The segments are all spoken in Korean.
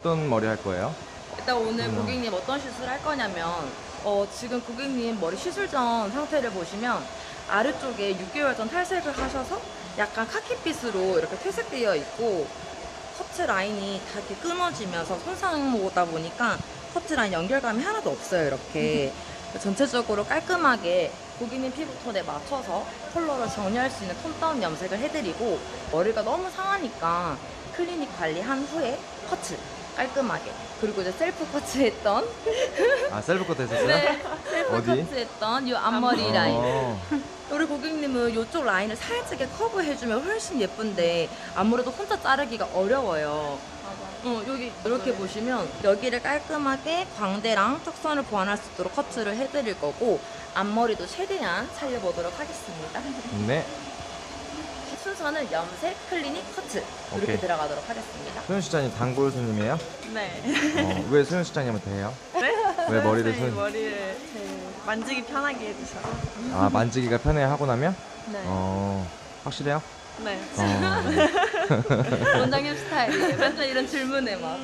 어떤 머리 할 거예요? 일단 오늘 고객님 어떤 시술을 할 거냐면 지금 고객님 머리 시술 전 상태를 보시면 아래쪽에 6개월 전 탈색을 하셔서 약간 카키빛으로 이렇게 퇴색되어 있고 커트 라인이 다 이렇게 끊어지면서 손상보다 보니까 커트 라인 연결감이 하나도 없어요. 이렇게 전체적으로 깔끔하게 고객님 피부톤에 맞춰서 컬러를 정리할 수 있는 톤 다운 염색을 해드리고, 머리가 너무 상하니까 클리닉 관리한 후에 커트 깔끔하게, 그리고 이제 셀프 커트했던 아, 셀프 컷 했었어요? 네, 셀프 어디? 커트했던 이 앞머리 라인. 어. 우리 고객님은 이쪽 라인을 살짝게 커브해주면 훨씬 예쁜데 아무래도 혼자 자르기가 어려워요. 여기 이렇게 보시면 여기를 깔끔하게 광대랑 턱선을 보완할 수 있도록 커트를 해드릴 거고, 앞머리도 최대한 살려보도록 하겠습니다. 네. 순서는 염색, 클리닉, 커트 이렇게 오케이. 들어가도록 하겠습니다. 소연 실장님 단골 손님이에요? 네. 왜 소연 실장님한테 해요? 왜 머리를 선생님 손? 머리를 만지기 편하게 해주셔서. 아, 만지기가 편해 하고 나면? 네. 확실해요? 네. 원장님 스타일이에요. 맨날 이런 질문에 막.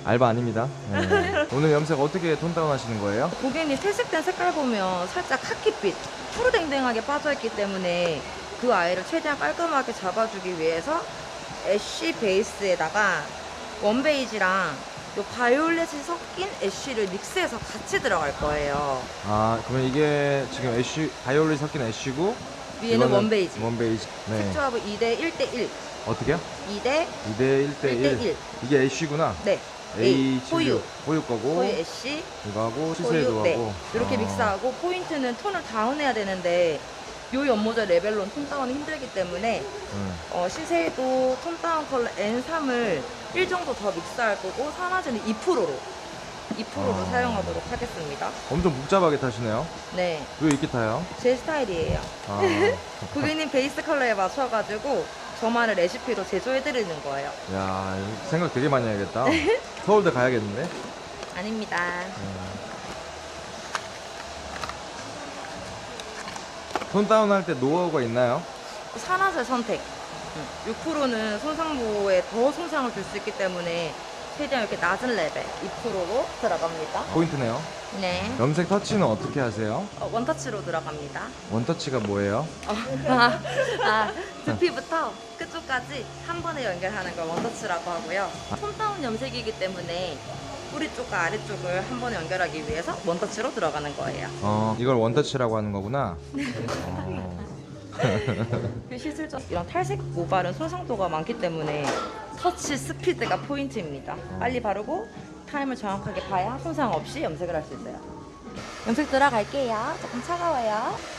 알바 아닙니다. 네. 오늘 염색 어떻게 톤 다운 하시는 거예요? 고객님 탈색된 색깔 보면 살짝 카키빛, 푸르댕댕하게 빠져있기 때문에 그 아이를 최대한 깔끔하게 잡아주기 위해서 애쉬 베이스에다가 원베이지랑 요 바이올렛이 섞인 애쉬를 믹스해서 같이 들어갈 거예요. 아, 그러면 이게 지금 애쉬, 바이올렛 섞인 애쉬고 위에는 이거는 원베이지. 원베이지. 네. 색조합은 2대 1대1. 어떻게요? 2대 2대 1대 1. 이게 애쉬구나. 네. H 호유 거고 호유 애쉬, 이거하고 호유, 시세도 네. 하고 이렇게 믹스하고, 포인트는 톤을 다운해야 되는데 요 연모자 레벨로는 톤 다운이 힘들기 때문에 시세도 톤 다운 컬러 N3을 1 정도 더 믹스할 거고, 산화제는 2%로 사용하도록 하겠습니다. 엄청 복잡하게 타시네요. 네, 왜 이렇게 타요? 제 스타일이에요. 아, 고객님 베이스 컬러에 맞춰가지고 저만의 레시피로 제조해드리는 거예요. 야, 생각 되게 많이 해야겠다. 서울대 가야겠는데? 아닙니다. 톤 다운 할 때 노하우가 있나요? 산화제 선택. 6%는 손상보에 더 손상을 줄 수 있기 때문에 최대한 이렇게 낮은 레벨 2%로 들어갑니다. 포인트네요. 네. 염색 터치는 어떻게 하세요? 원터치로 들어갑니다. 원터치가 뭐예요? 두피부터 끝쪽까지 한 번에 연결하는 걸 원터치라고 하고요. 톤 다운 염색이기 때문에 뿌리 쪽과 아래쪽을 한 번에 연결하기 위해서 원터치로 들어가는 거예요. 이걸 원터치라고 하는 거구나. 그 시술적 이런 탈색 모발은 손상도가 많기 때문에 터치 스피드가 포인트입니다. 빨리 바르고 타임을 정확하게 봐야 손상 없이 염색을 할 수 있어요. 염색 들어갈게요. 조금 차가워요.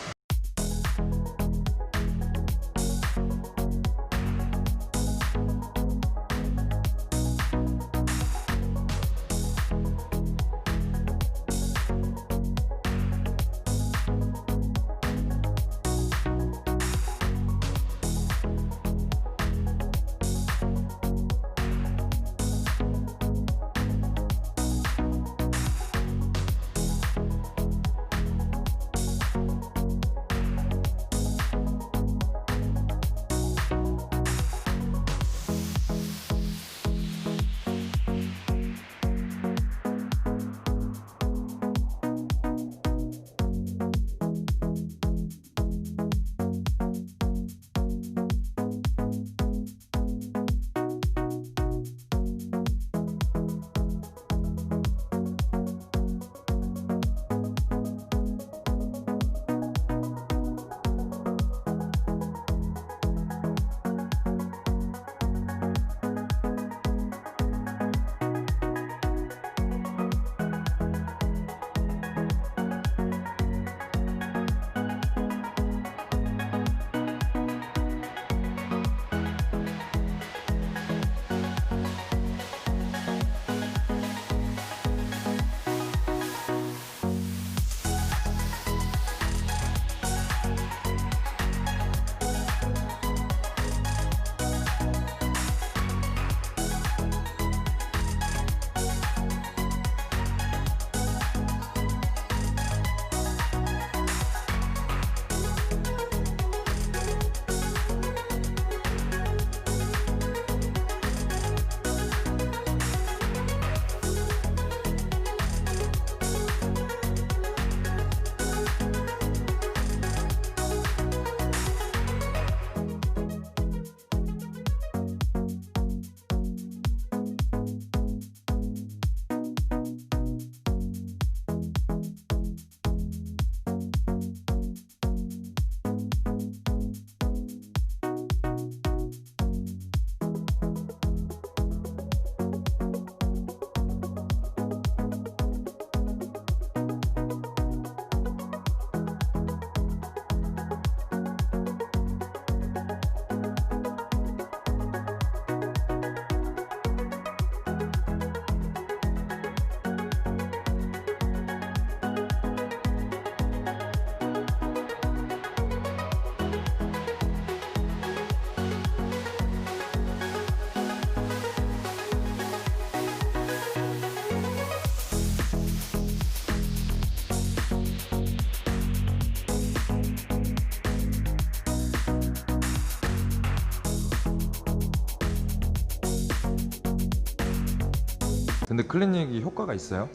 근데 클리닉이 효과가 있어요?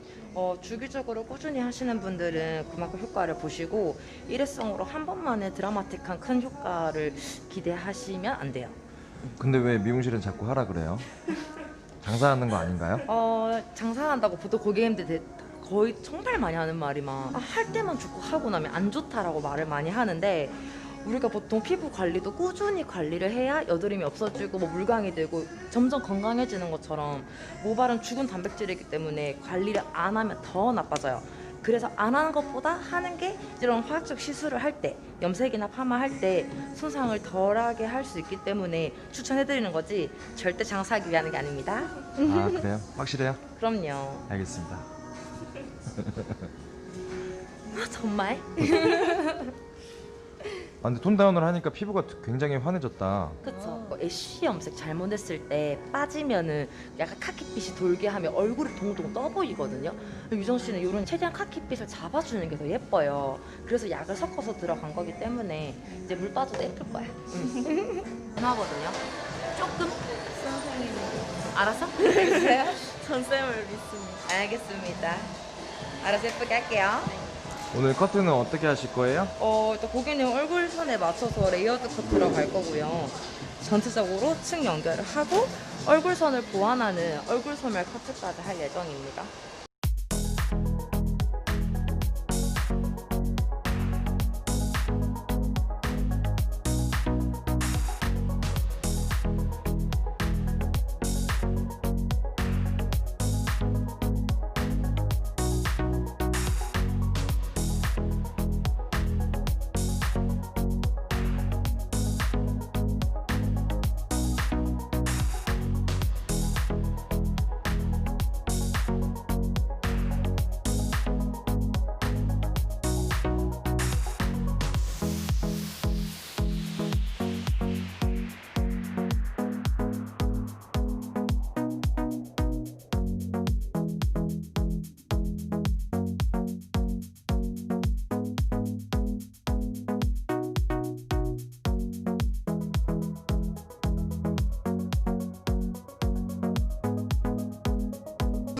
주기적으로 꾸준히 하시는 분들은 그만큼 효과를 보시고 일회성으로 한 번만에 드라마틱한 큰 효과를 기대하시면 안 돼요. 근데 왜 미용실은 자꾸 하라 그래요? 장사하는 거 아닌가요? 장사한다고 보통 고객님들 거의 정말 많이 하는 말이 할 때만 좋고 하고 나면 안 좋다라고 말을 많이 하는데, 우리가 보통 피부 관리도 꾸준히 관리를 해야 여드름이 없어지고 물광이 되고 점점 건강해지는 것처럼 모발은 죽은 단백질이기 때문에 관리를 안 하면 더 나빠져요. 그래서 안 하는 것보다 하는 게 이런 화학적 시술을 할 때, 염색이나 파마 할 때 손상을 덜하게 할 수 있기 때문에 추천해드리는 거지 절대 장사하기 위한 게 아닙니다. 아 그래요? 확실해요? 그럼요. 알겠습니다. 정말? 아, 근데 톤다운을 하니까 피부가 굉장히 환해졌다. 그쵸. 애쉬 염색 잘못했을 때 빠지면은 약간 카키빛이 돌게 하면 얼굴이 동동 떠 보이거든요. 유정 씨는 이런 최대한 카키빛을 잡아주는 게 더 예뻐요. 그래서 약을 섞어서 들어간 거기 때문에 이제 물 빠져도 예쁠 거야. 하거든요. 조금. 선생님, 알았어? 알겠어요? 전쌤을 믿습니다. 알겠습니다. 알아서 예쁘게 할게요. 오늘 커트는 어떻게 하실 거예요? 일단 고객님 얼굴선에 맞춰서 레이어드 커트로 갈 거고요. 전체적으로 층 연결을 하고 얼굴선을 보완하는 얼굴 소멸 커트까지 할 예정입니다.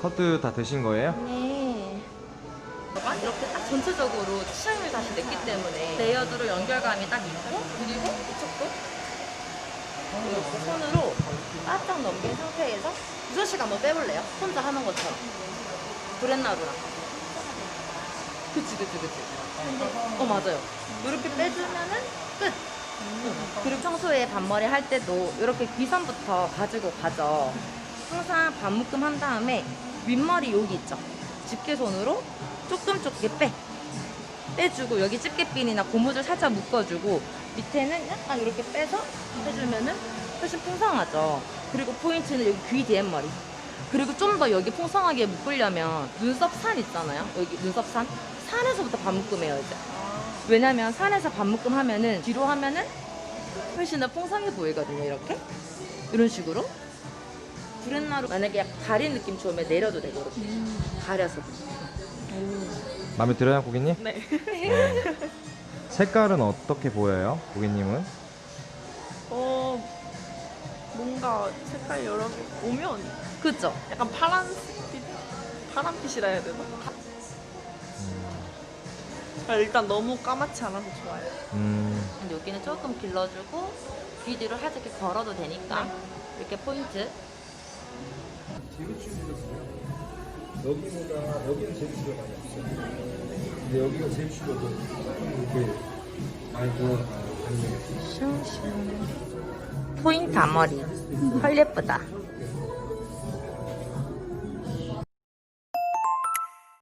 커트 다 되신 거예요? 네. 이렇게 딱 전체적으로 취향을 다시 냈기 때문에 레이어드로 연결감이 딱 있고, 그리고 이쪽도 이렇게 손으로 바짝 넘긴 상태에서 유정 씨가 한번 빼볼래요? 혼자 하는 것처럼. 브렛나루랑. 그치. 맞아요. 이렇게 빼주면은 끝. 그리고 평소에 반머리 할 때도 이렇게 귀선부터 가지고 가죠. 항상 반묶음 한 다음에 윗머리 여기 있죠. 집게손으로 조금 빼주고 여기 집게핀이나 고무줄 살짝 묶어주고 밑에는 약간 이렇게 빼서 해주면은 훨씬 풍성하죠. 그리고 포인트는 여기 귀 뒤에머리. 그리고 좀 더 여기 풍성하게 묶으려면 눈썹 산 있잖아요. 여기 눈썹 산에서부터 반묶음해요 이제. 왜냐면 산에서 반묶음 하면은 뒤로 하면은 훨씬 더 풍성해 보이거든요. 이런 식으로. 브렛나루 만약에 약간 가린 느낌 좋으면 내려도 되고 이렇게 가려서. 마음에 들어요, 고객님? 네. 네. 색깔은 어떻게 보여요, 고객님은? 뭔가 색깔 여러 개 오면 그죠? 약간 파란빛이라 해야 되나? 일단 너무 까맣지 않아서 좋아요. 근데 여기는 조금 길러주고 귀 뒤로 살짝 이렇게 걸어도 되니까 이렇게 포인트. 여기보다 여기는 제비추가 많이 없어요. 근데 여기가 제비추가 좀 이렇게 많이 들어가요. 포인트 앞머리. 헐 예쁘다.